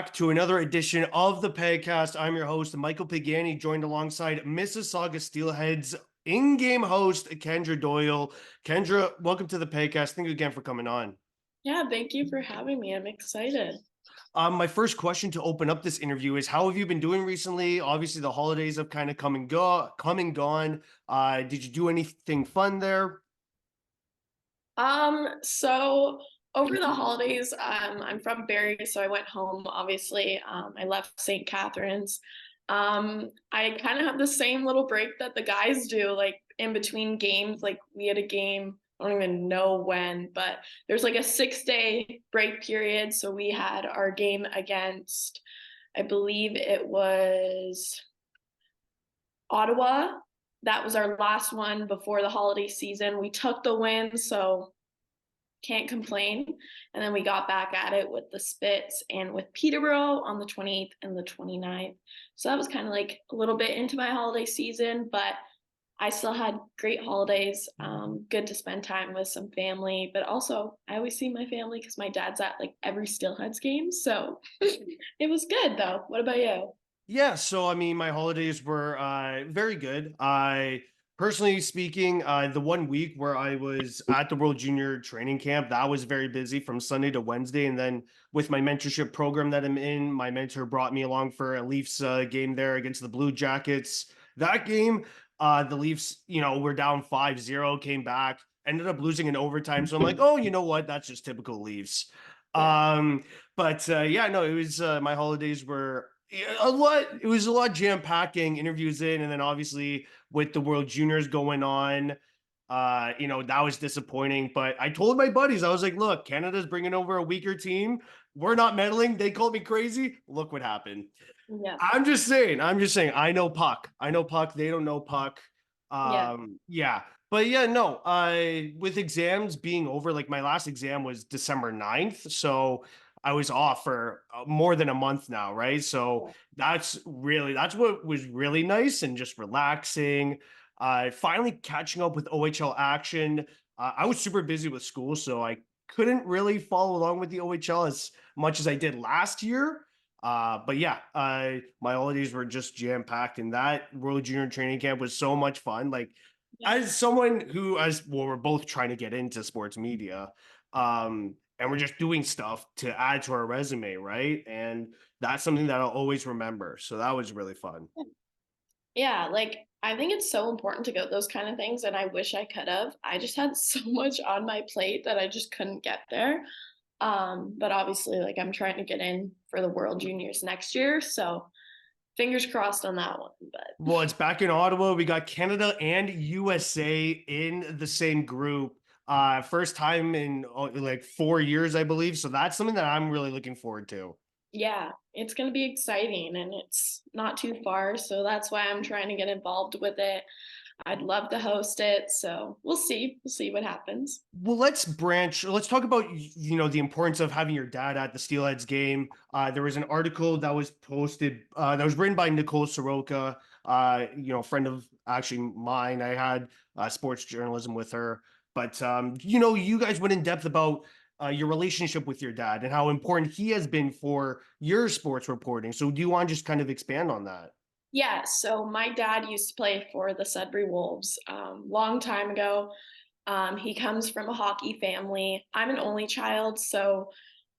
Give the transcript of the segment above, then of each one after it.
back to another edition of the Pagcast. I'm your host, Michael Pagani, joined alongside Mississauga Steelheads in-game host, Kendra Doyle. Kendra, welcome to the Pagcast. Thank you again for coming on. Yeah, thank you for having me. I'm excited. My first question to open up this interview is, how have you been doing recently? Obviously, the holidays have kind of come and gone. Did you do anything fun there? So over the holidays, I'm from Barrie, so I went home, obviously. I left St. Catharines. I kind of have the same little break that the guys do, like in between games. Like we had a game, I don't even know when, but there's like a 6-day break period. So we had our game against, I believe it was Ottawa. That was our last one before the holiday season. We took the win, so can't complain. And then we got back at it with the Spits and with Peterborough on the 28th and the 29th. So that was kind of like a little bit into my holiday season, but I still had great holidays. Good to spend time with some family, but also I always see my family because my dad's at like every Steelheads game. So it was good though. What about you? Yeah, so I mean, my holidays were very good. I personally speaking, the one week where I was at the World Junior Training Camp, that was very busy from Sunday to Wednesday. And then with my mentorship program that I'm in, my mentor brought me along for a Leafs game there against the Blue Jackets. That game, the Leafs, were down 5-0, came back, ended up losing in overtime. So I'm like, oh, you know what? That's just typical Leafs. Yeah. But yeah, no, it was my holidays were a lot. It was a lot jam packing interviews in, and then obviously with the World Juniors going on, that was disappointing. But I told my buddies, I was like, look, Canada's bringing over a weaker team. We're not meddling. They called me crazy. Look what happened. Yeah. I'm just saying. I'm just saying. I know puck. I know puck. They don't know puck. Yeah. Yeah. But yeah, no. With exams being over, like my last exam was December 9th, so I was off for more than a month now, right? So that's what was really nice and just relaxing. Finally catching up with OHL action. I was super busy with school, so I couldn't really follow along with the OHL as much as I did last year. But yeah, my holidays were just jam packed, and that World Junior Training Camp was so much fun. Like, Yeah. as someone who, as well, we're both trying to get into sports media, and we're just doing stuff to add to our resume, right? And that's something that I'll always remember. So that was really fun. Yeah, like I think it's so important to go those kind of things, and I wish I could have. I just had so much on my plate that I just couldn't get there. But obviously, like I'm trying to get in for the World Juniors next year, so fingers crossed on that one. But Well, it's back in Ottawa. We got Canada and USA in the same group. First time in like 4 years, I believe. So that's something that I'm really looking forward to. yeah, it's gonna be exciting, and it's not too far, so that's why I'm trying to get involved with it. I'd love to host it, so we'll see. We'll see what happens. Well, let's talk about the importance of having your dad at the Steelheads game. There was an article that was posted that was written by Nicole Soroka, friend of actually mine. I had sports journalism with her, but you guys went in depth about your relationship with your dad and how important he has been for your sports reporting. So do you want to just kind of expand on that? Yeah, so my dad used to play for the Sudbury Wolves long time ago. He comes from a hockey family. I'm an only child, so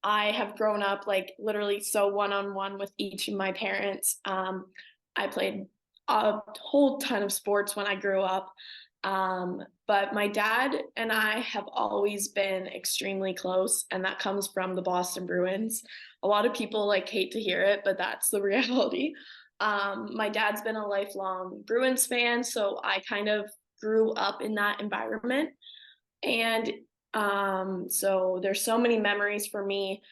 I have grown up like literally so one on one with each of my parents. I played a whole ton of sports when I grew up. But my dad and I have always been extremely close, and that comes from the Boston Bruins. A lot of people like hate to hear it, but that's the reality. My dad's been a lifelong Bruins fan, so I kind of grew up in that environment. And so there's so many memories for me,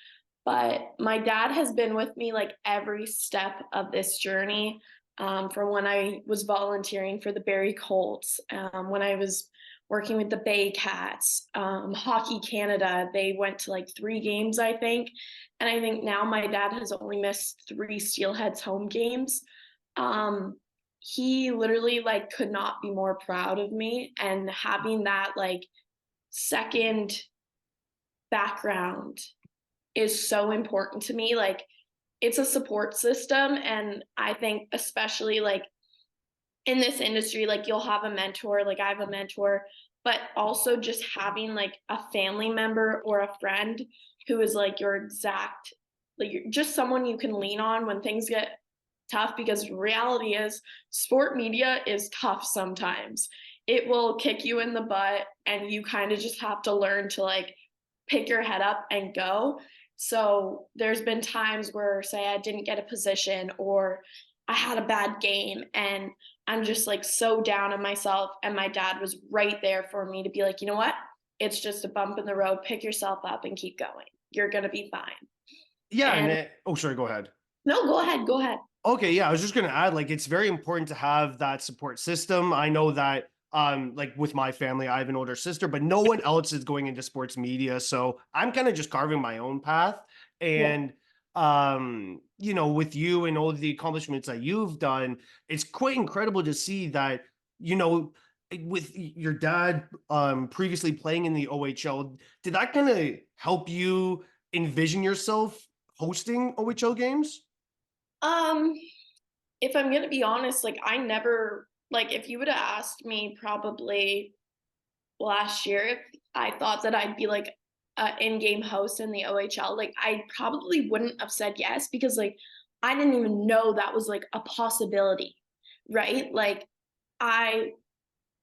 but my dad has been with me like every step of this journey. From when I was volunteering for the Barrie Colts, when I was working with the Bay Cats, Hockey Canada, they went to like 3 games, I think. And I think now my dad has only missed 3 Steelheads home games. Um, he literally like could not be more proud of me, and having that like second background is so important to me. Like it's a support system. And I think especially like in this industry, like you'll have a mentor, like I have a mentor, but also just having like a family member or a friend who is like your exact, like you're just someone you can lean on when things get tough, because reality is sport media is tough sometimes. It will kick you in the butt and you kind of just have to learn to like pick your head up and go. So there's been times where, say, I didn't get a position or I had a bad game and I'm just like so down on myself. And my dad was right there for me to be like, you know what? It's just a bump in the road. Pick yourself up and keep going. You're going to be fine. Yeah, and And oh, sorry, go ahead. no, go ahead. Go ahead. Okay, yeah, I was just gonna add, like, it's very important to have that support system. I know that, like with my family, I have an older sister, but no one else is going into sports media, so I'm kind of just carving my own path. Yeah. And with you and all of the accomplishments that you've done, it's quite incredible to see that, you know, with your dad previously playing in the OHL, did that kind of help you envision yourself hosting OHL games? Um, if I'm gonna be honest, like I never like if you would have asked me probably last year if I thought that I'd be like a in-game host in the OHL, like I probably wouldn't have said yes, because like I didn't even know that was like a possibility, right? Like I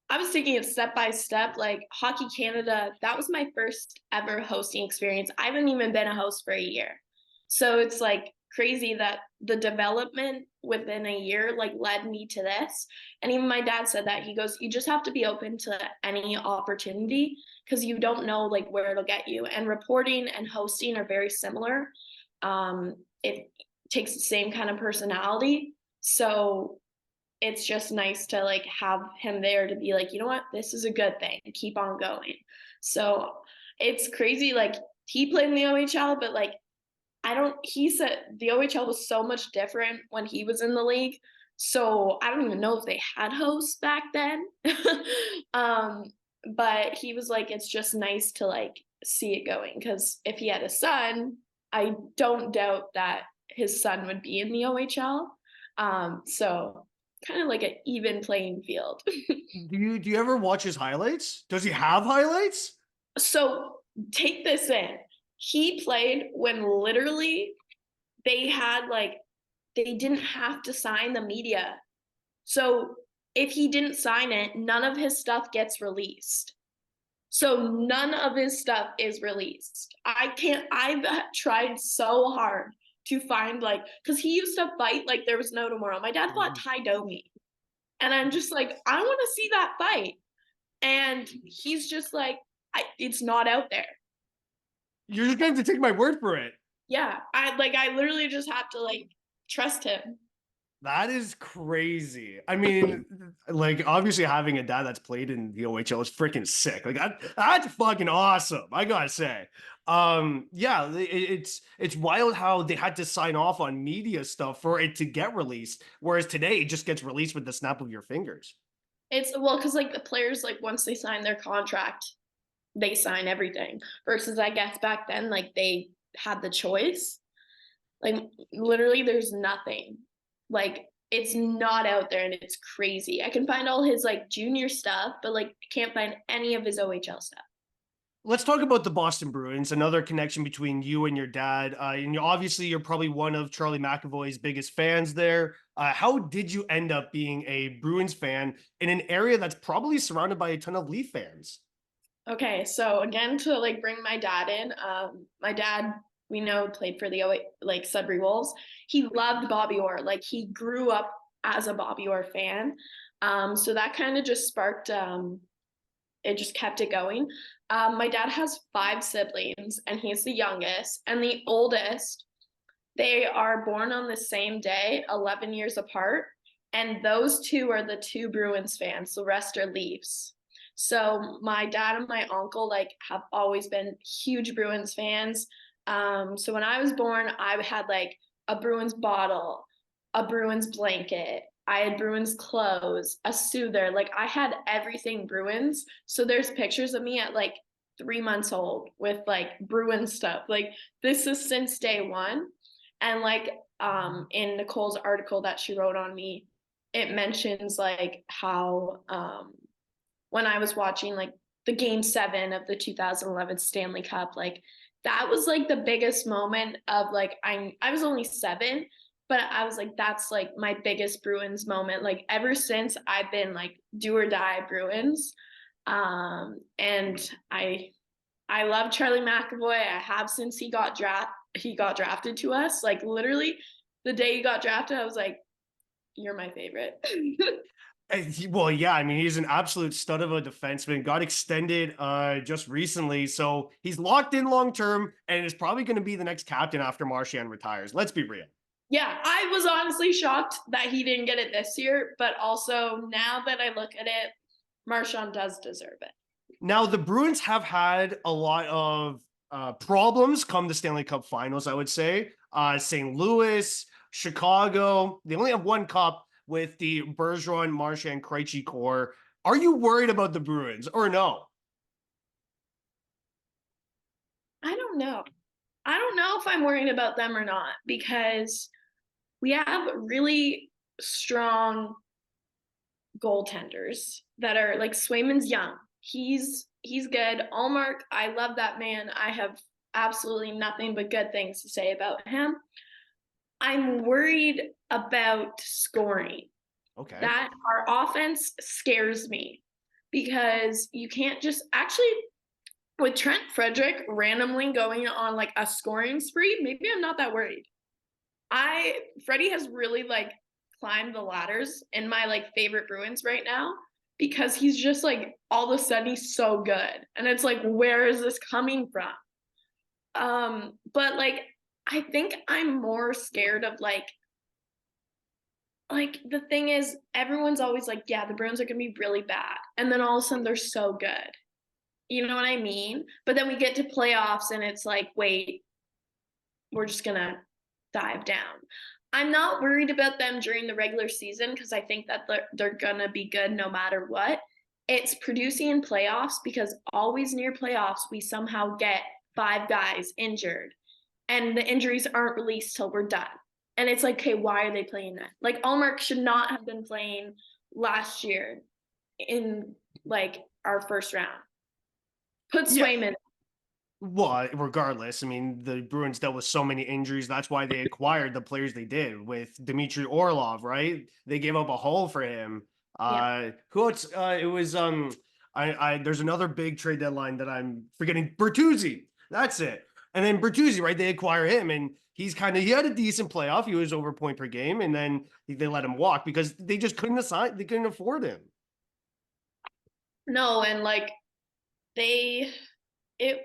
I was taking it step by step. Like Hockey Canada, that was my first ever hosting experience. I haven't even been a host for a year. So it's like crazy that the development within a year like led me to this. And even my dad said that. He goes, you just have to be open to any opportunity because you don't know like where it'll get you. And reporting and hosting are very similar. It takes the same kind of personality. So it's just nice to like have him there to be like, you know what, this is a good thing. Keep on going. So it's crazy. Like he played in the OHL, but like I don't. He said the OHL was so much different when he was in the league. So I don't even know if they had hosts back then. um, but he was like, it's just nice to like see it going because if he had a son, I don't doubt that his son would be in the OHL. So kind of like an even playing field. Do you ever watch his highlights? Does he have highlights? So take this in. He played when literally they had like they didn't have to sign the media. So if he didn't sign it, none of his stuff gets released. So none of his stuff is released. I've tried so hard to find like, because he used to fight like there was no tomorrow. My dad fought Mhm. Ty Domi. And I'm just like, I want to see that fight. And he's just like, it's not out there. You're just going to have to take my word for it. Yeah. I literally just have to like trust him. That is crazy. I mean, like obviously having a dad that's played in the OHL is freaking sick. Like that's fucking awesome. I gotta say. Yeah, it's wild how they had to sign off on media stuff for it to get released, whereas today it just gets released with the snap of your fingers. It's well, because like the players, like once they sign their contract, they sign everything. Versus I guess back then, like they had the choice. Like literally there's nothing. Like it's not out there and it's crazy. I can find all his like junior stuff, but like can't find any of his OHL stuff. Let's talk about the Boston Bruins, another connection between you and your dad. And obviously, you're probably one of Charlie McAvoy's biggest fans there. How did you end up being a Bruins fan in an area that's probably surrounded by a ton of Leaf fans? Okay, so again to like bring my dad in, my dad we know played for the like Sudbury Wolves. He loved Bobby Orr. Like he grew up as a Bobby Orr fan. So that kind of just sparked it just kept it going. My dad has five siblings, and he's the youngest. And the oldest, they are born on the same day, 11 years apart. And those two are the two Bruins fans. The rest are Leafs. So my dad and my uncle like have always been huge Bruins fans. So when I was born, I had like a Bruins bottle, a Bruins blanket, I had Bruins clothes, a soother. Like I had everything Bruins. So there's pictures of me at like 3 months old with like Bruins stuff. Like this is since day one. And like in Nicole's article that she wrote on me, it mentions like how when I was watching like the game 7 of the 2011 Stanley Cup, like that was like the biggest moment of like I was only 7, but I was like that's like my biggest Bruins moment. Like ever since I've been like do or die Bruins. And I love Charlie McAvoy. I have since he got drafted to us. Like literally the day he got drafted, I was like, you're my favorite. Well, yeah, I mean, he's an absolute stud of a defenseman. Got extended just recently, so he's locked in long term, and is probably going to be the next captain after Marchand retires. Let's be real. Yeah, I was honestly shocked that he didn't get it this year, but also now that I look at it, Marchand does deserve it. Now, the Bruins have had a lot of problems come the Stanley Cup Finals. I would say St. Louis, Chicago. They only have one cup with the Bergeron, Marchand, Krejci core. Are you worried about the Bruins or no? I don't know. I don't know if I'm worried about them or not because we have really strong goaltenders that are like Swayman's young. He's good. Allmark, I love that man. I have absolutely nothing but good things to say about him. I'm worried about scoring. Okay. That our offense scares me because you can't just actually with Trent Frederick randomly going on like a scoring spree, maybe I'm not that worried. Freddie has really like climbed the ladders in my like favorite Bruins right now because he's just like all of a sudden he's so good. And it's like, where is this coming from? But like I think I'm more scared of like the thing is everyone's always like, yeah, the Bruins are gonna be really bad. And then all of a sudden they're so good. You know what I mean? But then we get to playoffs and it's like, wait, we're just gonna dive down. I'm not worried about them during the regular season because I think that they're gonna be good no matter what. It's producing in playoffs because always near playoffs we somehow get 5 guys injured, and the injuries aren't released till we're done. And it's like, okay, why are they playing that? Like Allmark should not have been playing last year in like our first round. Put Yeah. Swayman. Well, regardless, I mean, the Bruins dealt with so many injuries. That's why they acquired the players they did with Dmitry Orlov, right? They gave up a hole for him. Yeah. Who else? It was there's another big trade deadline that I'm forgetting. Bertuzzi. That's it. And then Bertuzzi, right? They acquire him, and he had a decent playoff. He was over point per game, and then they let him walk because they just they couldn't afford him. No, and like they it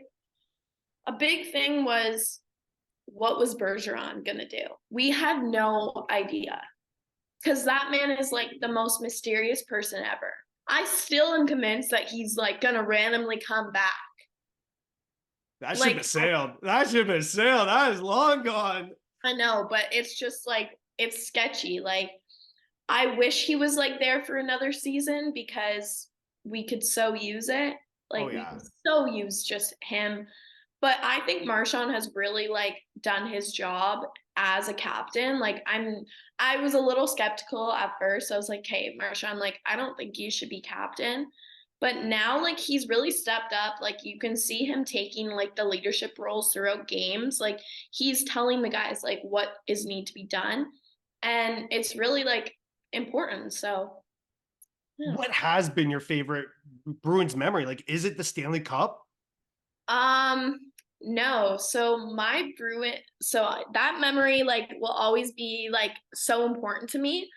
a big thing was what was Bergeron gonna do? We had no idea. Because that man is like the most mysterious person ever. I still am convinced that he's like gonna randomly come back. That ship Like has sailed. That ship has sailed. That is long gone. I know, but it's just like it's sketchy. Like I wish he was like there for another season because we could so use it. Oh Like we yeah. could so use just him. But I think Marchand has really like done his job as a captain. I was a little skeptical at first. I was like, hey, Marchand, like I don't think you should be captain. But now like he's really stepped up. Like you can see him taking like the leadership roles throughout games. Like he's telling the guys like what is need to be done. And it's really like important. So yeah. What has been your favorite Bruins memory? Like, is it the Stanley Cup? Um, no. So that memory like will always be like so important to me.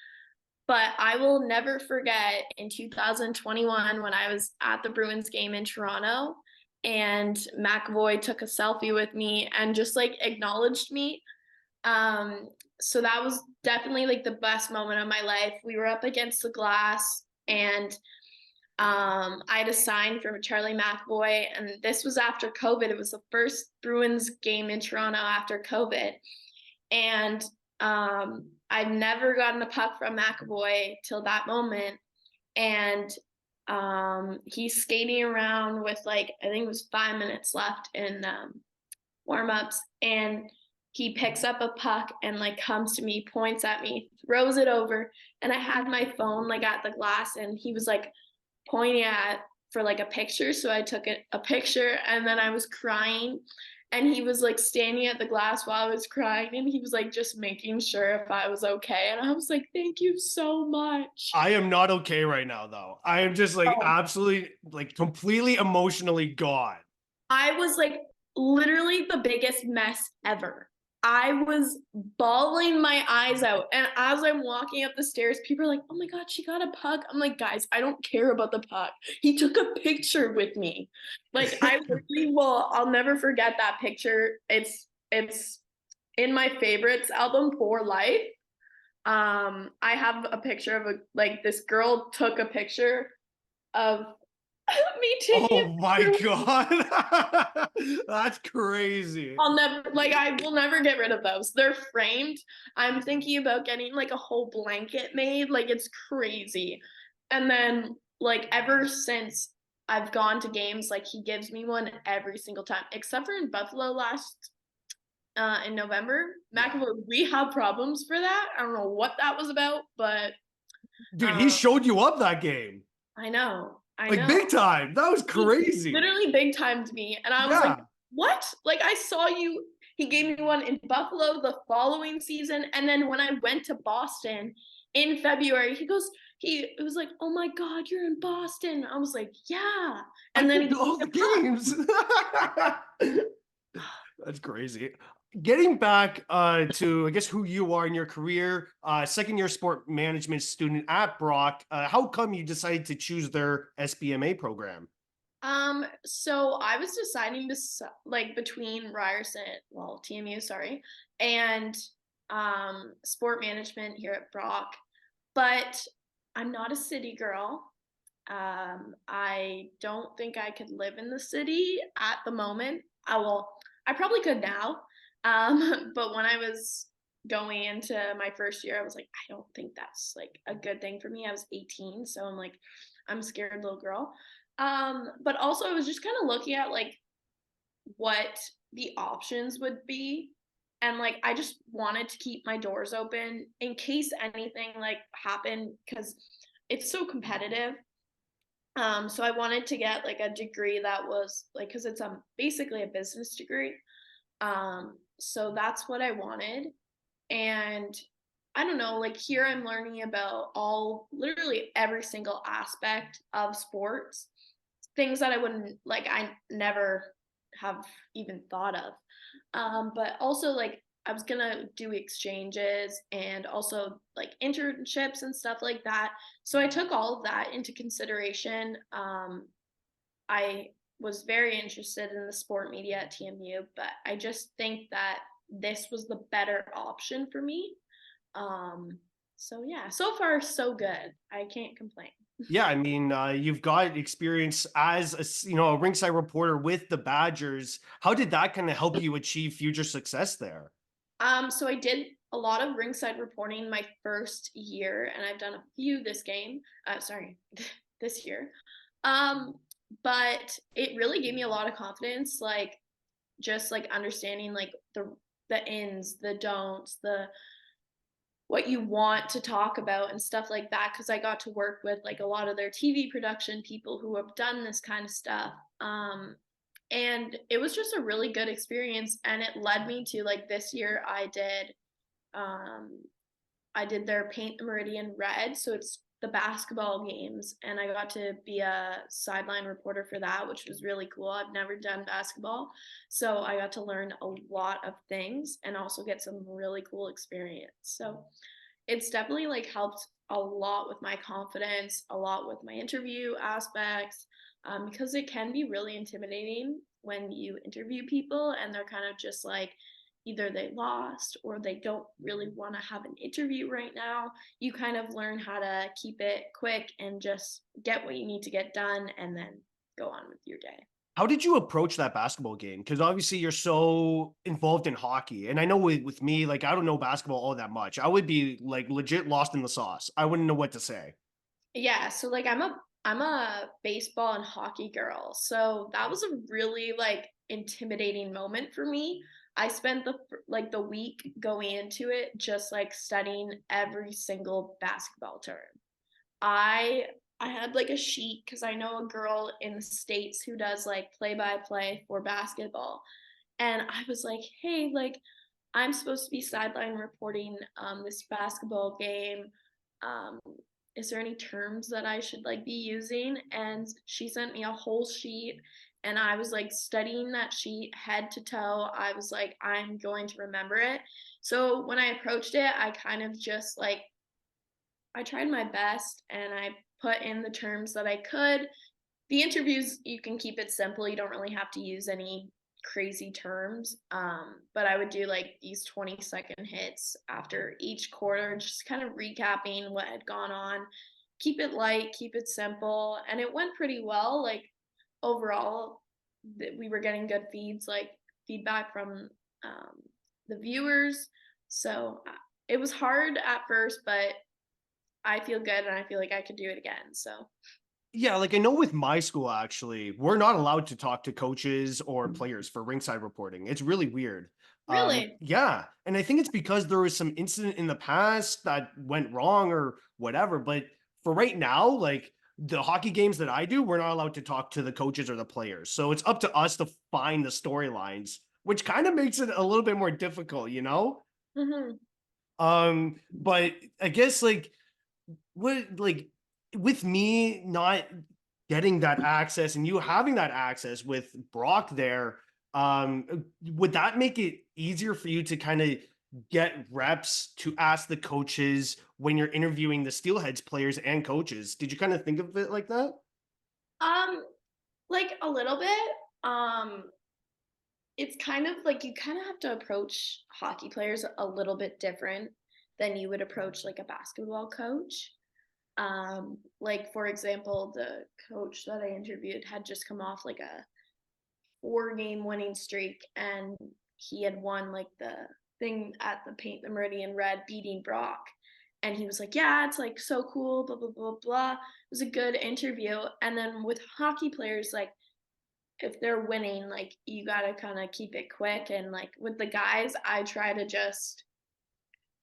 But I will never forget in 2021 when I was at the Bruins game in Toronto and McAvoy took a selfie with me and just like acknowledged me. So that was definitely like the best moment of my life. We were up against the glass and I had a sign from Charlie McAvoy, and this was after COVID. It was the first Bruins game in Toronto after COVID. And I'd never gotten a puck from McAvoy till that moment. And he's skating around with like, I think it was 5 minutes left in warm ups. And he picks up a puck and like comes to me, points at me, throws it over, and I had my phone like at the glass, and he was like pointing at for like a picture. So I took a picture, and then I was crying, and he was like standing at the glass while I was crying, and he was like just making sure if I was okay. And I was like, thank you so much. I am not okay right now, though. I am just like Oh, absolutely, like completely emotionally gone. I was like literally the biggest mess ever. I was bawling my eyes out. And as I'm walking up the stairs, people are like, oh my God, she got a puck. I'm like, guys, I don't care about the puck. He took a picture with me. Like, I really will, I'll never forget that picture. It's in my favorites album for life. I have a picture of like this girl took a picture of me taking Oh a my picture. God. That's crazy. I'll never like I will never get rid of those. They're framed. I'm thinking about getting like a whole blanket made. Like it's crazy. And then like ever since I've gone to games, like he gives me one every single time, except for in Buffalo last in November. Yeah. McAvoy, we have problems for that. I don't know what that was about, but Dude, he um showed you up that game. I know. I Like know. big time. That was He crazy. literally big timed me. And I was like, Yeah. what? Like I saw you. He gave me one in Buffalo the following season. And then when I went to Boston in February, he it was like, oh my God, you're in Boston. I was like, yeah. I And then he did gave all me the a games. That's crazy. Getting back to, I guess, who you are in your career, second year sport management student at Brock, how come you decided to choose their SBMA program? So I was deciding like between Ryerson, well, TMU, sorry, and sport management here at Brock, but I'm not a city girl. I don't think I could live in the city at the moment. I probably could now. But when I was going into my first year, I was like, I don't think that's like a good thing for me. I was 18, so I'm like, I'm a scared little girl. But also I was just kind of looking at like what the options would be. And like I just wanted to keep my doors open in case anything like happened because it's so competitive. So I wanted to get like a degree that was like because it's basically a business degree. So that's what I wanted. And I don't know, like here I'm learning about all literally every single aspect of sports, things that I wouldn't like I never have even thought of. But also like I was gonna do exchanges and also like internships and stuff like that. So I took all of that into consideration. I was very interested in the sport media at TMU, but I just think that this was the better option for me. So yeah, so far so good. I can't complain. Yeah, I mean, you've got experience as a ringside reporter with the Badgers. How did that kind of help you achieve future success there? So I did a lot of ringside reporting my first year, and I've done a few this year. Um, but it really gave me a lot of confidence, like just like understanding like the ins, the don'ts, the what you want to talk about and stuff like that because I got to work with like a lot of their TV production people who have done this kind of stuff. And it was just a really good experience and it led me to like this year um I did their Paint the Meridian Red, so it's the basketball games, and I got to be a sideline reporter for that, which was really cool. I've never done basketball, so I got to learn a lot of things and also get some really cool experience. So it's definitely like helped a lot with my confidence, a lot with my interview aspects, because it can be really intimidating when you interview people and they're kind of just like either they lost or they don't really want to have an interview right now. You kind of learn how to keep it quick and just get what you need to get done and then go on with your day. How did you approach that basketball game? Because obviously you're so involved in hockey. And I know with me, like, I don't know basketball all that much. I would be like legit lost in the sauce. I wouldn't know what to say. Yeah, so like I'm a baseball and hockey girl. So that was a really like intimidating moment for me. I spent the week going into it just like studying every single basketball term. I I had like a sheet because I know a girl in the States who does like play by play for basketball. And I was like, hey, like I'm supposed to be sideline reporting this basketball game. Um, is there any terms that I should like be using? And she sent me a whole sheet and I was like studying that sheet head to toe. I was like, I'm going to remember it. So when I approached it, I kind of just like I tried my best and I put in the terms that I could. The interviews, you can keep it simple. You don't really have to use any crazy terms. But I would do like these 20-second hits after each quarter, just kind of recapping what had gone on. Keep it light, keep it simple. And it went pretty well. Like overall, we were getting good feedback from the viewers. So it was hard at first, but I feel good and I feel like I could do it again. So, Yeah, like I know with my school actually, we're not allowed to talk to coaches or players for ringside reporting. It's really weird. really? Yeah, and I think it's because there was some incident in the past that went wrong or whatever. But for right now, like the hockey games that I do, we're not allowed to talk to the coaches or the players. So it's up to us to find the storylines, which kind of makes it a little bit more difficult, you know? Mhm. But I guess like with me not getting that access and you having that access with Brock there, would that make it easier for you to kind of get reps to ask the coaches when you're interviewing the Steelheads players and coaches? Did you kind of think of it like that? Um, like a little bit. It's kind of like you kind of have to approach hockey players a little bit different than you would approach like a basketball coach. Like for example, the coach that I interviewed had just come off like a 4-game winning streak and he had won like the thing at the Paint the Meridian Red beating Brock. And he was like, yeah, it's like so cool, blah, blah, blah, blah. It was a good interview. And then with hockey players, like if they're winning, like you got to kind of keep it quick. And like with the guys, I try to just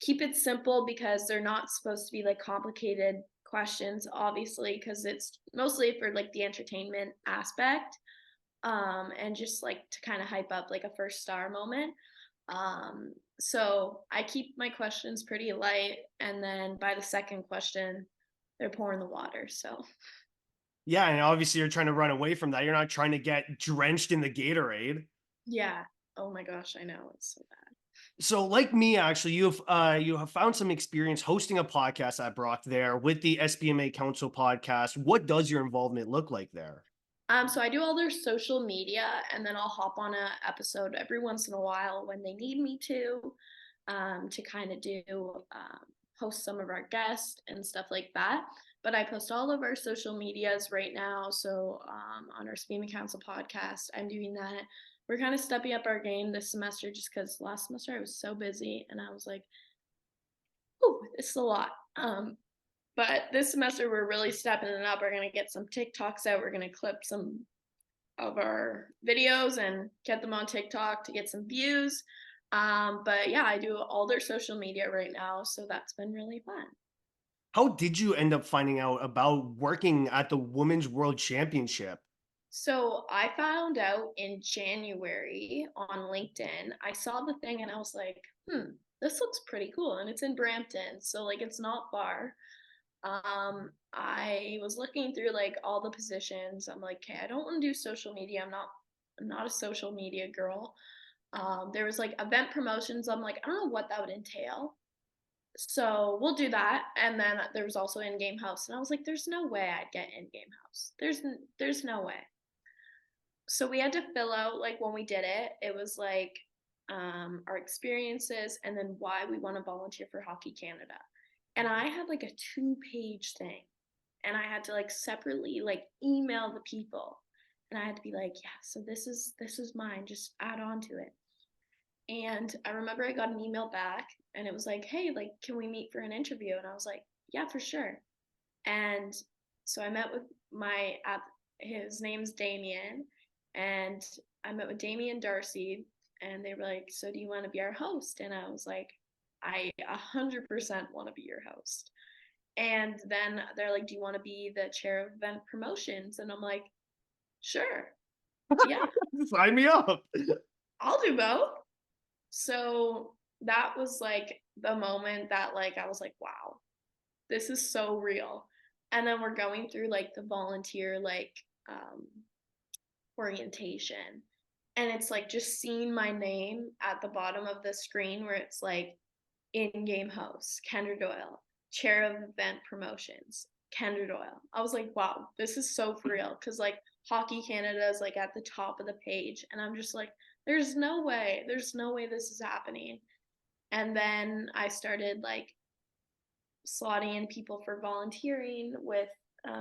keep it simple because they're not supposed to be like complicated questions, obviously, because it's mostly for like the entertainment aspect and just like to kind of hype up like a first star moment. So I keep my questions pretty light, and then by the second question, they're pouring the water. So Yeah, and obviously you're trying to run away from that. You're not trying to get drenched in the Gatorade. yeah, oh my gosh, I know it's so bad. So, like me, actually, you have found some experience hosting a podcast at Brock there with the SBMA Council podcast. What does your involvement look like there? So I do all their social media, and then I'll hop on a episode every once in a while when they need me to kind of do host some of our guests and stuff like that. But I post all of our social medias right now. So on our Speaking Council podcast, I'm doing that. We're kind of stepping up our game this semester just because last semester I was so busy and I was like, oh, it's a lot. But this semester we're really stepping it up. We're gonna get some TikToks out. We're gonna clip some of our videos and get them on TikTok to get some views. But yeah, I do all their social media right now, so that's been really fun. How did you end up finding out about working at the Women's World Championship? So I found out in January on LinkedIn. I saw the thing and I was like, this looks pretty cool. And it's in Brampton. So like it's not far. I was looking through like all the positions. I'm like, okay, I don't want to do social media. I'm not a social media girl. There was like event promotions. I'm like, I don't know what that would entail. So we'll do that. And then there was also in-game house, and I was like, there's no way I'd get in-game house. There's no way. So we had to fill out like when we did it. It was like our experiences and then why we want to volunteer for Hockey Canada. And I had like a 2-page thing, and I had to like separately like email the people, and I had to be like, yeah, so this is mine. Just add on to it. And I remember I got an email back and it was like, hey, like, can we meet for an interview? And I was like, yeah, for sure. And so I met with his name's Damien, and I met with Damien Darcy. and they were like, so do you want to be our host? And I was like, I 100% want to be your host. And then they're like, do you want to be the chair of event promotions? And I'm like, sure. Yeah, Sign me up. I'll do both. So that was like the moment that like I was like, wow, this is so real. And then we're going through like the volunteer like um orientation. And it's like just seeing my name at the bottom of the screen where it's like in-game host, Kendra Doyle, chair of event promotions, Kendra Doyle. I was like, wow, this is so for real. Cause like Hockey Canada is like at the top of the page. And I'm just like, there's no way this is happening. And then I started like slotting in people for volunteering with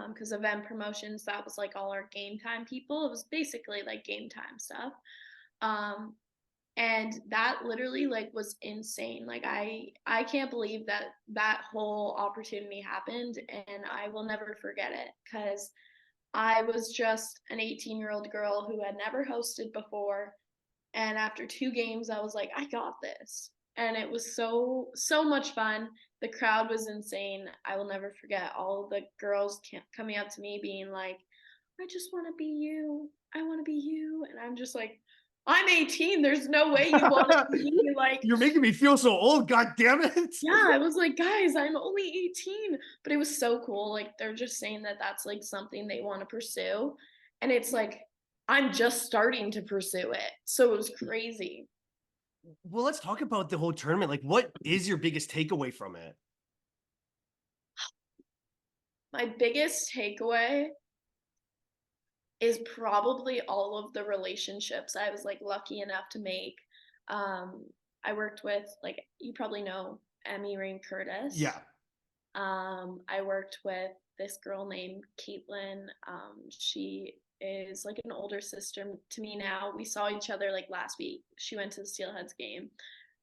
because event promotions, that was like all our game time people. It was basically like game time stuff. Um, and that literally like was insane. Like I can't believe that that whole opportunity happened, and I will never forget it because I was just an 18-year-old girl who had never hosted before, and after 2 games I was like, I got this. And it was so much fun. The crowd was insane. I will never forget all the girls coming up to me being like, I just want to be you, I want to be you. And I'm just like, I'm 18, there's no way you want to be me. Like, You're making me feel so old, god damn it. yeah, I was like, guys, I'm only 18. But it was so cool. Like, they're just saying that that's like something they want to pursue. And it's like, I'm just starting to pursue it. So it was crazy. Well, let's talk about the whole tournament. Like, what is your biggest takeaway from it? My biggest takeaway is probably all of the relationships I was like lucky enough to make. Um, I worked with, like, you probably know Emmy Rain Curtis. Yeah. I worked with this girl named Caitlin. She is like an older sister to me now. We saw each other like last week. She went to the Steelheads game.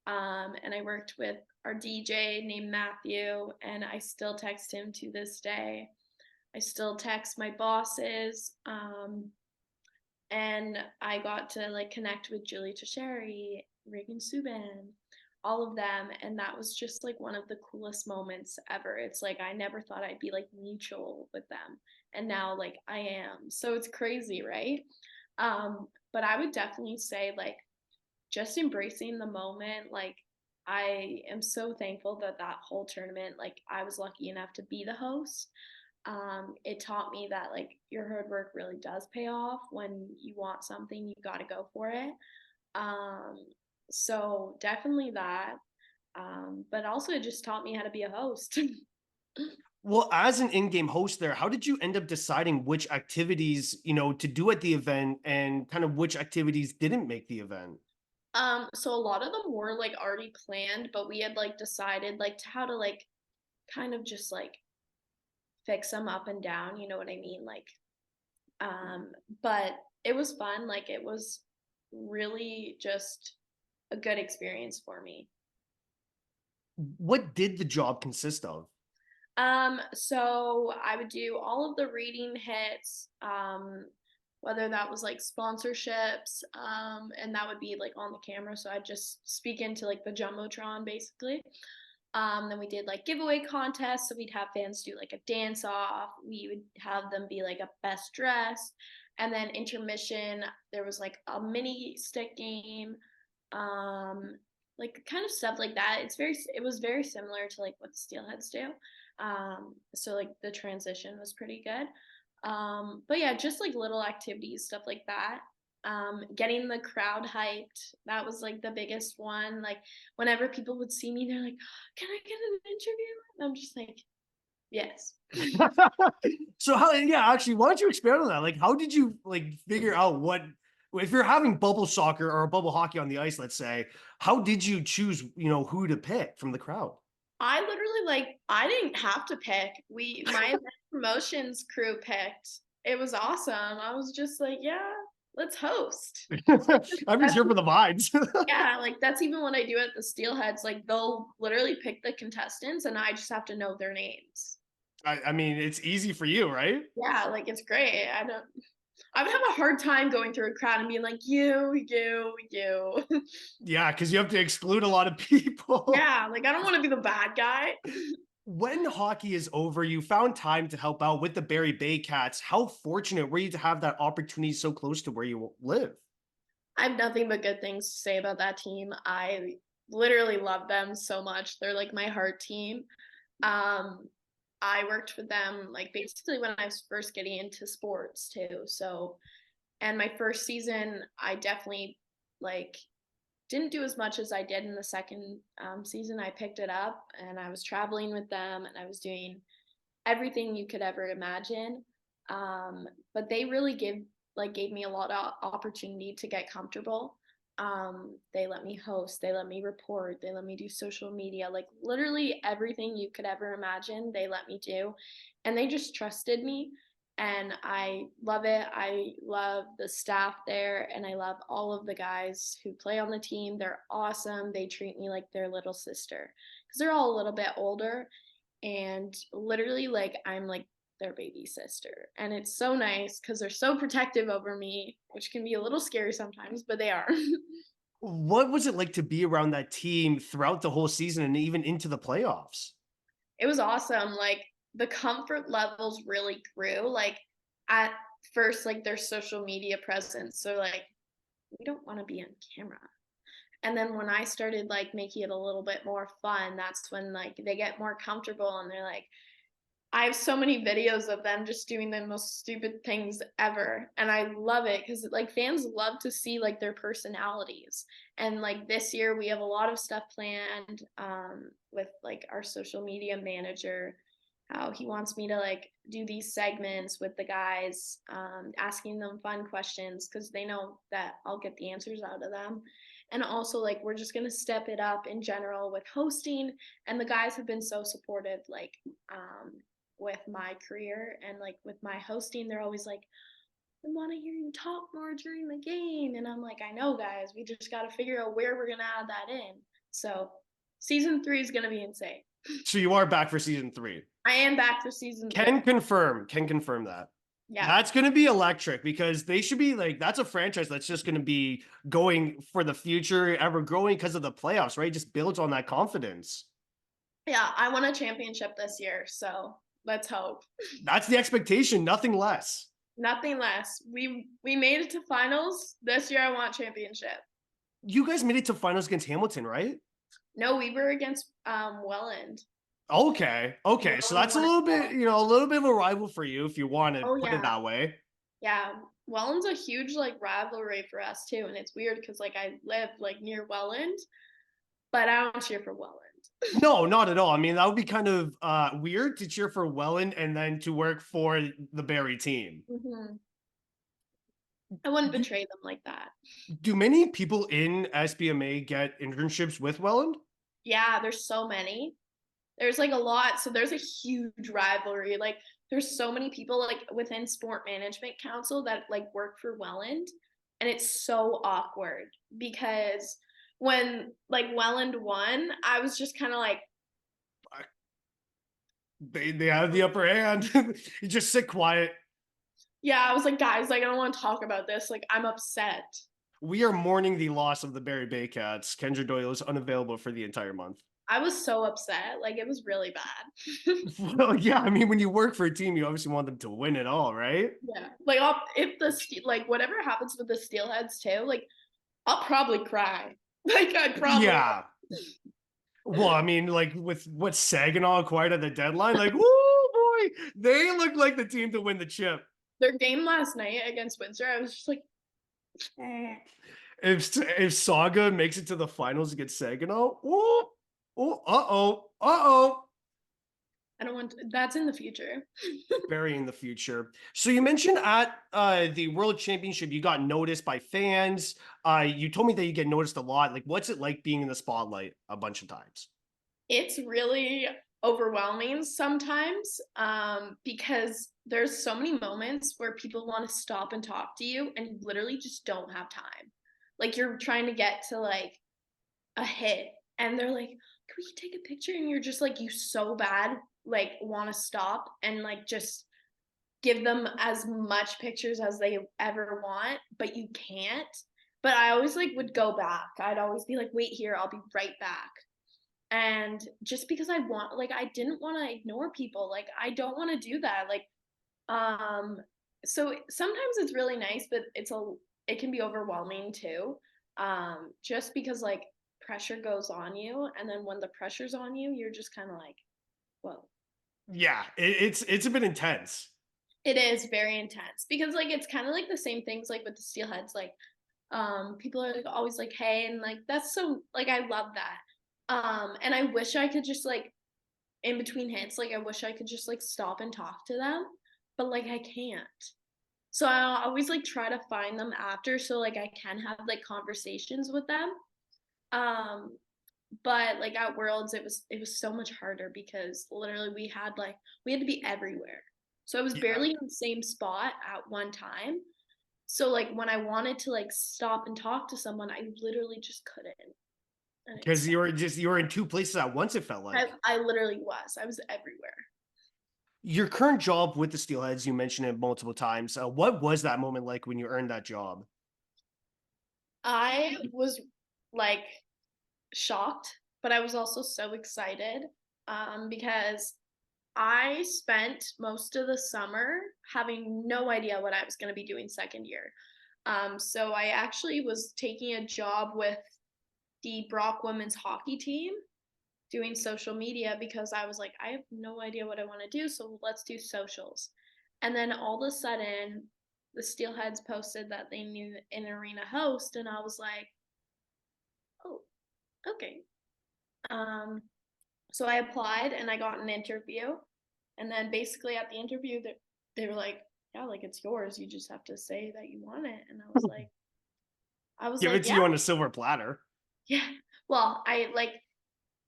And I worked with our DJ named Matthew, and I still text him to this day. I still text my bosses. And I got to like connect with Julie Tasheri, Reagan Subban, all of them. And that was just like one of the coolest moments ever. It's like I never thought I'd be like mutual with them. And now like I am. So it's crazy, right? But I would definitely say like just embracing the moment. Like I am so thankful that that whole tournament, like I was lucky enough to be the host. It taught me that like your hard work really does pay off. When you want something, you got to go for it. Um, so definitely that. But also it just taught me how to be a host. Well, as an in-game host there, how did you end up deciding which activities, to do at the event and kind of which activities didn't make the event? So a lot of them were like already planned, but we had like decided like to how to like kind of just like fix them up and down, you know what I mean? Like, but it was fun. Like it was really just a good experience for me. What did the job consist of? So I would do all of the reading hits, whether that was like sponsorships, and that would be like on the camera. So I'd just speak into like the Jumbotron basically. Then we did like giveaway contests. So we'd have fans do like a dance off. We would have them be like a best dressed. And then intermission, there was like a mini stick game, um, like kind of stuff like that. It was very similar to like what the Steelheads do. So like the transition was pretty good. But yeah, just like little activities, stuff like that. Getting the crowd hyped, that was like the biggest one. Like whenever people would see me, they're like, can I get an interview? And I'm just like, yes. So how, yeah, actually, why don't you expand on that? Like, how did you like figure out if you're having bubble soccer or bubble hockey on the ice, let's say, how did you choose, who to pick from the crowd? I literally like I didn't have to pick. My event promotions crew picked. It was awesome. I was just like, yeah, let's host. I'm just here for the vibes. Yeah, like that's even what I do at the Steelheads. Like they'll literally pick the contestants and I just have to know their names. I mean, it's easy for you, right? Yeah, like it's great. I don't I would have a hard time going through a crowd and being like, you. Yeah, because you have to exclude a lot of people. Yeah, like I don't want to be the bad guy. When hockey is over, you found time to help out with the Barry Bay Cats. How fortunate were you to have that opportunity so close to where you live? I have nothing but good things to say about that team. I literally love them so much. They're like my heart team. Um, I worked with them like basically when I was first getting into sports too. So, and my first season, I definitely like didn't do as much as I did in the second season. I picked it up and I was traveling with them and I was doing everything you could ever imagine. But they really gave me a lot of opportunity to get comfortable. They let me host, they let me report, they let me do social media, like literally everything you could ever imagine, they let me do. And they just trusted me. And I love it. I love the staff there and I love all of the guys who play on the team. They're awesome. They treat me like their little sister because they're all a little bit older and literally like I'm like their baby sister. And it's so nice because they're so protective over me, which can be a little scary sometimes, but they are. What was it like to be around that team throughout the whole season and even into the playoffs? It was awesome. Like the comfort levels really grew. Like at first, like their social media presence. So like we don't want to be on camera. And then when I started like making it a little bit more fun, that's when like they get more comfortable and they're like, I have so many videos of them just doing the most stupid things ever, and I love it because like fans love to see like their personalities. And like this year, we have a lot of stuff planned with like our social media manager, how he wants me to like do these segments with the guys, asking them fun questions because they know that I'll get the answers out of them. And also like we're just gonna step it up in general with hosting, and the guys have been so supportive. Like with my career and like with my hosting, they're always like, I want to hear you talk more during the game. And I'm like, I know, guys, we just got to figure out where we're going to add that in. So season 3 is going to be insane. So you are back for season 3. I am back for season 3. Can confirm that. Yeah. That's going to be electric because they should be like, that's a franchise that's just going to be going for the future, ever growing because of the playoffs, right? Just builds on that confidence. Yeah. I won a championship this year. So let's hope. That's the expectation, nothing less. Nothing less. We made it to finals. This year I want championship. You guys made it to finals against Hamilton, right? No, we were against Welland. Okay. Okay. So Welland that's a won it little all. bit, a little bit of a rival for you if you want to Oh put it yeah. that way. Yeah, Welland's a huge like rivalry for us too, and it's weird because like I live like near Welland, but I don't cheer for Welland. No, not at all. I mean, that would be kind of weird to cheer for Welland and then to work for the Barry team. Hmm. I wouldn't Do, betray them like that. do many people in SBMA get internships with Welland? Yeah, there's so many. There's like a lot, so there's a huge rivalry. Like there's so many people like within Sport Management Council that like work for Welland, and it's so awkward because when like Welland won, I was just kind of like, They have the upper hand. You just sit quiet. yeah, I was like, guys, like I don't want to talk about this. Like I'm upset. We are mourning the loss of the Barry Bay Cats. Kendra Doyle is unavailable for the entire month. I was so upset. Like it was really bad. Well, yeah, I mean, when you work for a team, you obviously want them to win it all, right? Yeah. Like if the like whatever happens with the Steelheads too, like I'll probably cry. Like I probably Yeah. Well, I mean, like with what Saginaw acquired at the deadline, like, whoo boy, they look like the team to win the chip. their game last night against Windsor, I was just like, Mm. If Saga makes it to the finals against Saginaw, uh oh, I don't want to, that's in the future. very in the future. So you mentioned at the World Championship, you got noticed by fans. You told me that you get noticed a lot. Like, what's it like being in the spotlight a bunch of times? It's really overwhelming sometimes because there's so many moments where people want to stop and talk to you and you literally just don't have time. Like you're trying to get to like a hit and they're like, can we take a picture? And you're just like, you so bad, like want to stop and like just give them as much pictures as they ever want, but you can't. But I always like would go back. I'd always be like, wait here, I'll be right back. And just because I didn't want to ignore people. Like I don't want to do that. Um, so sometimes it's really nice, but it can be overwhelming too. Just because like pressure goes on you, and then when the pressure's on you, you're just kind of like, whoa. Yeah, it's a bit intense. It is very intense because like it's kind of like the same things like with the steelheads. Like people are like always like, hey, and like that's so like I love that. And I wish I could just like in between hits, like I wish I could just like stop and talk to them, but like I can't. So I always like try to find them after so like I can have like conversations with them. Um but like at Worlds it was so much harder because literally we had to be everywhere. So I was Yeah, barely in the same spot at one time. So like when I wanted to like stop and talk to someone, I literally just couldn't. And it because sucked. you were in two places at once. It felt I, like. I literally was. I was everywhere. Your current job with the Steelheads, you mentioned it multiple times. What was that moment like when you earned that job? I was like shocked, but I was also so excited because I spent most of the summer having no idea what I was going to be doing second year. So I actually was taking a job with the Brock women's hockey team doing social media because I was like, I have no idea what I want to do, so let's do socials. And then all of a sudden, the Steelheads posted that they knew an arena host, and I was like, oh, okay. Um, so I applied and I got an interview, and then basically at the interview, they were like, yeah, like it's yours. You just have to say that you want it. And I was Give like, it to yeah, you on a silver platter. yeah. Well,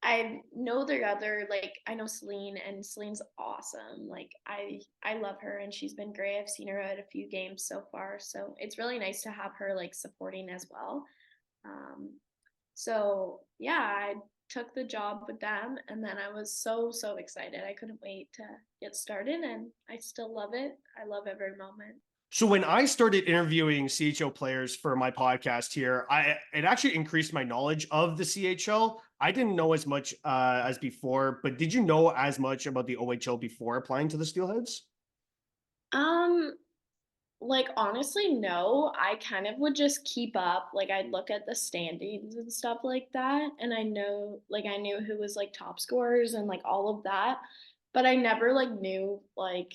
I know their other like I know Celine and Celine's awesome. Like I love her and she's been great. I've seen her at a few games so far. So it's really nice to have her like supporting as well. Um so yeah, I took the job with them and then I was so excited. I couldn't wait to get started and I still love it. I love every moment. So when I started interviewing CHL players for my podcast here, I it actually increased my knowledge of the CHL. I didn't know as much as before, but did you know as much about the OHL before applying to the Steelheads? Um Like, honestly, no. I kind of would just keep up. Like, I'd look at the standings and stuff like that. And I knew who was like top scorers and like all of that. But I never like knew like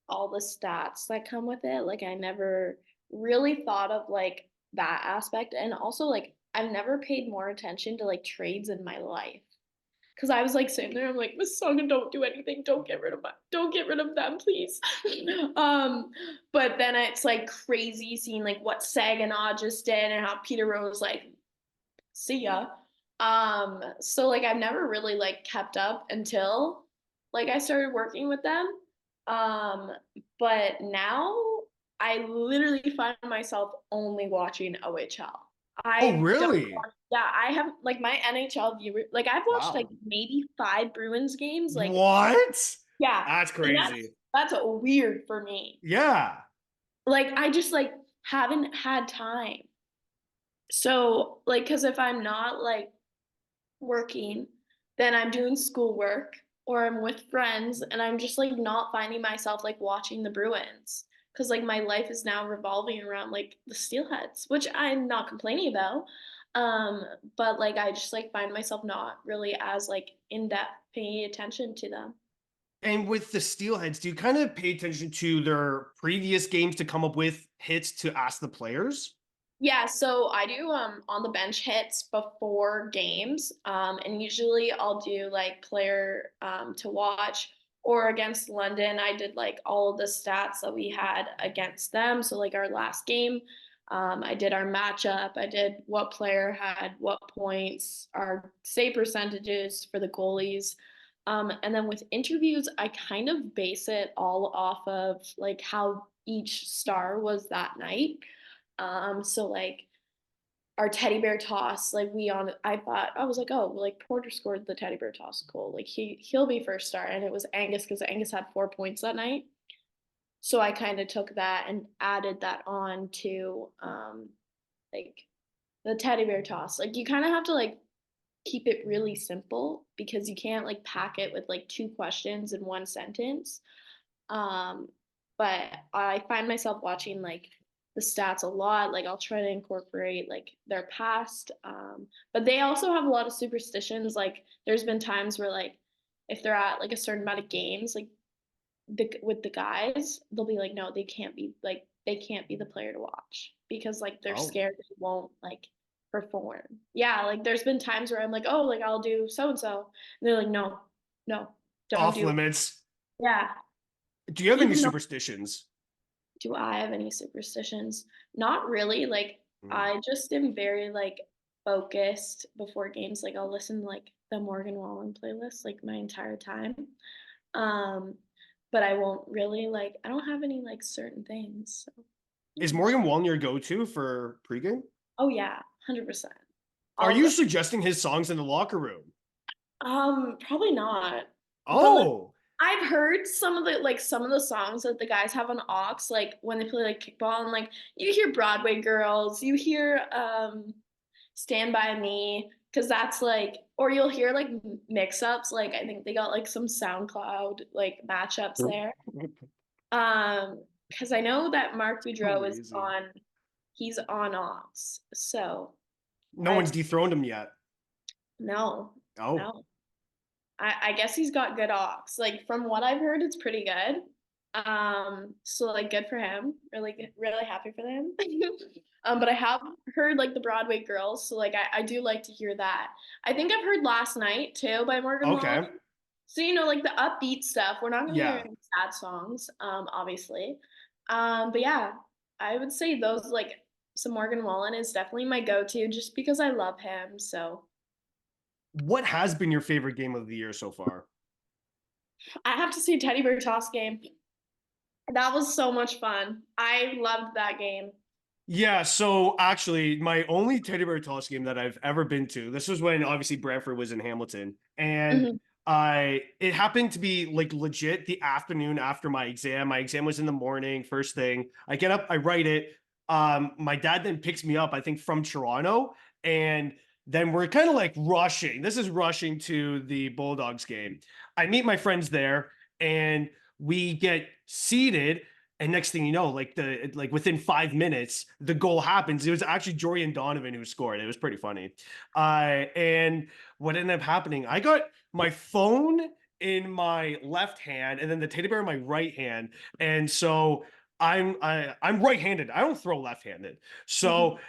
all the stats that come with it. Like, I never really thought of like that aspect. And also, like, I've never paid more attention to like trades in my life. Cause I was like sitting there, I'm like, Mississauga, don't do anything, don't get rid of them, please. um, but then it's like crazy seeing like what Saginaw just did and how Peter Rose like, see ya. So like I've never really like kept up until like I started working with them. Um, but now I literally find myself only watching OHL. Oh, I don't really? yeah, I have like my NHL viewer like I've watched like Wow. maybe 5 Bruins games. Like, What? yeah, That's and crazy. that's weird for me. Yeah. Like I just like haven't had time. So like because if I'm not like working, then I'm doing schoolwork or I'm with friends and I'm just like not finding myself like watching the Bruins because like my life is now revolving around like the Steelheads, which I'm not complaining about. Um, but like I just like find myself not really as like in depth paying attention to them. And with the Steelheads, do you kind of pay attention to their previous games to come up with hits to ask the players? Yeah, so I do on the bench hits before games. And usually I'll do like player to watch or against London. I did like all of the stats that we had against them. So like our last game, I did our matchup. I did what player had what points, our save percentages for the goalies. And then with interviews, I kind of base it all off of like how each star was that night. So like our teddy bear toss, like I was like, oh, like Porter scored the teddy bear toss goal. Like he'll be first star. And it was Angus because Angus had 4 points that night. So I kind of took that and added that on to like the teddy bear toss. Like you kind of have to like keep it really simple because you can't like pack it with like two questions in one sentence. Um, but I find myself watching like the stats a lot. Like I'll try to incorporate like their past. But they also have a lot of superstitions. Like there's been times where like if they're at like a certain amount of games, like with the guys, they'll be like, no, they can't be the player to watch because like they're Oh, scared they won't like perform. Yeah, like there's been times where I'm like, oh, like I'll do so and so, and they're like, no, no, don't off do it. limits. Yeah, Do you have any even though superstitions? do I have any superstitions? Not really. Like Mm. I just am very like focused before games. Like I'll listen to like the Morgan Wallen playlist like my entire time. Um, but I won't really like I don't have any like certain things. So Is yeah. Morgan Wallen your go-to for pregame? Oh yeah, 100%. Are I'll you go suggesting his songs in the locker room? probably not. But like Oh, I've heard some of the songs that the guys have on aux, like when they play like kickball and like you hear Broadway Girls, you hear Stand By Me, because that's like or you'll hear like mix-ups, like I think they got like some SoundCloud like matchups there. Because I know that Mark Boudreau is crazy. on he's on aux. So No I one's dethroned him yet. no, Oh, no. I guess he's got good aux. Like from what I've heard, it's pretty good. So like good for him. Really happy for them. But I have heard like the Broadway Girls, so like I do like to hear that. I think I've heard Last Night too by Morgan Wallen. okay. So you know, like the upbeat stuff. We're not gonna hear Yeah. any sad songs, obviously. But yeah, I would say those like so Morgan Wallen is definitely my go-to just because I love him. So What has been your favorite game of the year so far? I have to say Teddy Bear Toss game. That was so much fun. I loved that game. Yeah, so actually, my only teddy bear toss game that I've ever been to, this was when obviously Brantford was in Hamilton, and Mhm. I it happened to be like legit the afternoon after my exam. My exam was in the morning, first thing. I get up, I write it. My dad then picks me up, I think from Toronto, and then we're kind of like rushing. This is rushing to the Bulldogs game. I meet my friends there, and we get seated. And next thing you know, like within 5 minutes, the goal happens. It was actually Jorian Donovan who scored. It was pretty funny. And what ended up happening, I got my phone in my left hand and then the teddy bear in my right hand. And so I'm right-handed. I don't throw left-handed. Mhm. So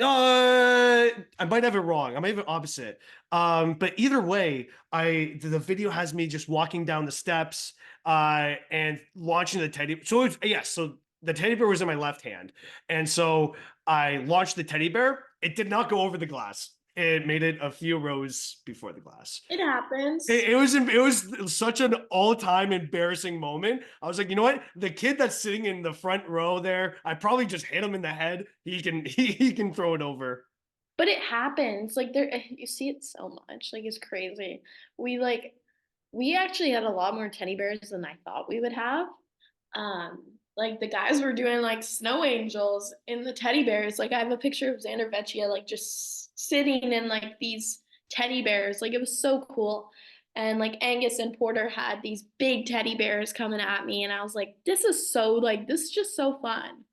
I might have it wrong. I might have it opposite. But either way, the video has me just walking down the steps and launching the teddy. So it's yes, so the teddy bear was in my left hand, and so I launched the teddy bear. It did not go over the glass. It made it a few rows before the glass. It happens. It was such an all-time embarrassing moment. I was like, you know what? The kid that's sitting in the front row there, I probably just hit him in the head. He can throw it over. But it happens. Like there you see it so much. Like it's crazy. We like we actually had a lot more teddy bears than I thought we would have. Like the guys were doing like snow angels in the teddy bears. Like I have a picture of Xander Vecchia like just sitting in like these teddy bears. Like it was so cool. And like Angus and Porter had these big teddy bears coming at me, and I was like, this is just so fun.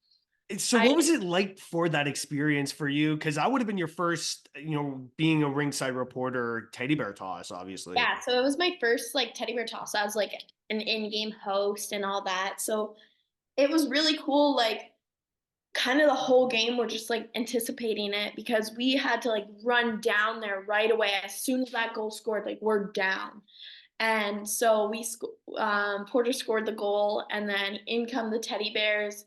So I what was it like for that experience for you? Because I would have been your first, being a ringside reporter, teddy bear toss, obviously. Yeah, so it was my first like teddy bear toss. I was like an in-game host and all that. So it was really cool, like kind of the whole game we're just like anticipating it because we had to like run down there right away as soon as that goal scored, like we're down. And so Porter scored the goal, and then in come the teddy bears.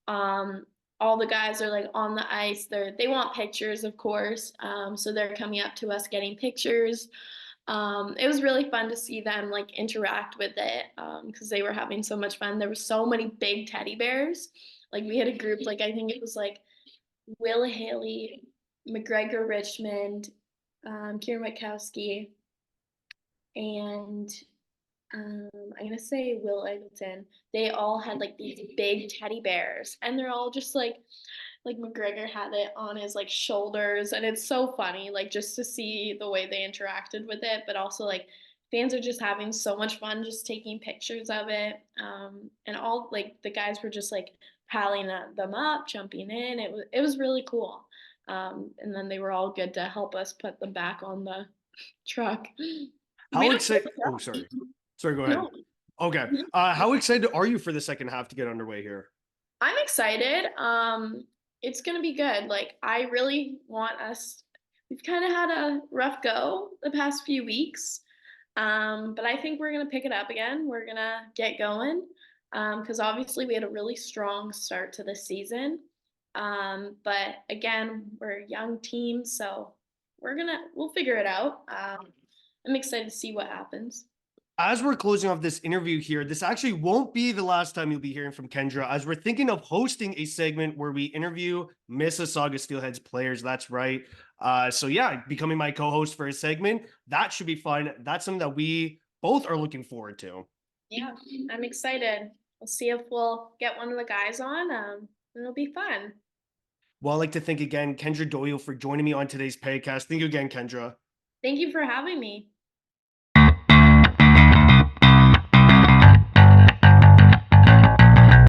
Um, all the guys are like on the ice. They want pictures, of course. So they're coming up to us getting pictures. It was really fun to see them like interact with it because they were having so much fun. There were so many big teddy bears. Like we had a group, like I think it was like Will Haley, McGregor Richmond, Kieran Witkowski, and I'm gonna say Will Eggleton. They all had like these big teddy bears, and they're all just like McGregor had it on his like shoulders, and it's so funny, like just to see the way they interacted with it, but also like fans are just having so much fun just taking pictures of it. And all like the guys were just like palling them up, jumping in. It was really cool. And then they were all good to help us put them back on the truck. We How had a full excited? Oh, truck. sorry. Sorry, go ahead. No. Okay. How excited are you for the second half to get underway here? I'm excited. It's gonna be good. Like I really want us. We've kind of had a rough go the past few weeks, but I think we're gonna pick it up again. We're gonna get going because obviously we had a really strong start to the season. But again, we're a young team, so we'll figure it out. I'm excited to see what happens. As we're closing off this interview here, this actually won't be the last time you'll be hearing from Kendra, as we're thinking of hosting a segment where we interview Mississauga Steelheads players. That's right. So yeah, becoming my co-host for a segment, that should be fun. That's something that we both are looking forward to. Yeah, I'm excited. We'll see if we'll get one of the guys on. It'll be fun. Well, I'd like to thank again Kendra Doyle for joining me on today's Pagcast. Thank you again, Kendra. Thank you for having me.